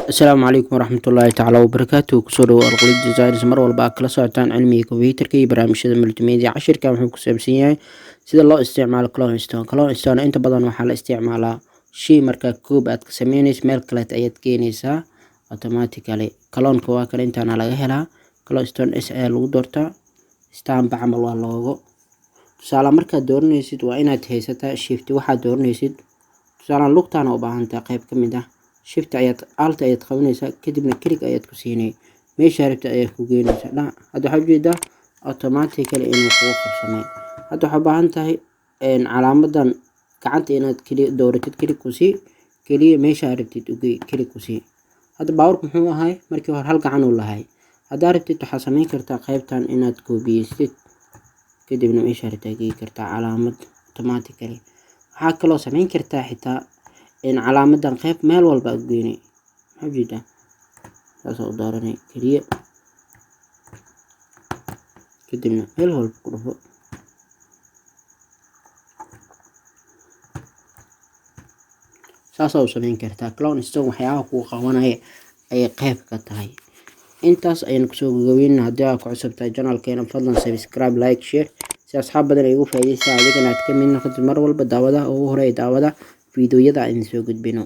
السلام عليكم ورحمة الله تعالى وبركاته كسر القليد ديزاينز مر والبا kala socotaan cilmiga kombiyuutarka iyo barnaamijyada multimedia cashirkan wuxuu ku saabsan yahay sida loo isticmaalo clone stone inta badan waxaa la isticmaalaa shay marka koob aad ka sameynayso meel kale ayaad keenaysaa automatically clone-ka waa kale intaana laga helaa clone stone s ayaa lagu doortaa stamp camal waa loogo tusaale markaad dooranaysid waa inaad haysataa shift waxaad dooranaysid tusaale lugtaana u baahan tahay qayb ka mid ah shift ayaad alt ayaad qabanaysaa kadibna click ayaad ku siinay meesha rabta ayaad ku geynaysaa hadda waxaad jeedaa automatically inuu kugu qabsamay hadda waxaad u baahan tahay calaamadan gacanta inaad dooratid click ku sii kaliya meesha rabtid u geey click ku sii hadda baawarku muxuu ahay markii hore hal gacan uu lahay hadda rabtid waxaad samayn kartaa qaybtan inaad koobiyeysid kadibna meesha rabtid geey kartaa calaamad automatically waxaa kaloo samayn kartaa xitaa calaamadan qayb meel walba u geynay xajida taasoo dooranay kaliya kadibna meel walba ku dhufo saasoo samayn kartaa clone stone waxyaabaha ku qabanaya ay qayb ka tahay intaas ayaan kusoo gabagabeynaa haddii aad ku cusubtahay channelkeena fadlan subscribe like share si asxaab badan ay ugu faa'iideystaan adigana aad ka mid noqotid mar walba daawadaha ugu horeeya daawada fiidiyoyada aan soo gudbino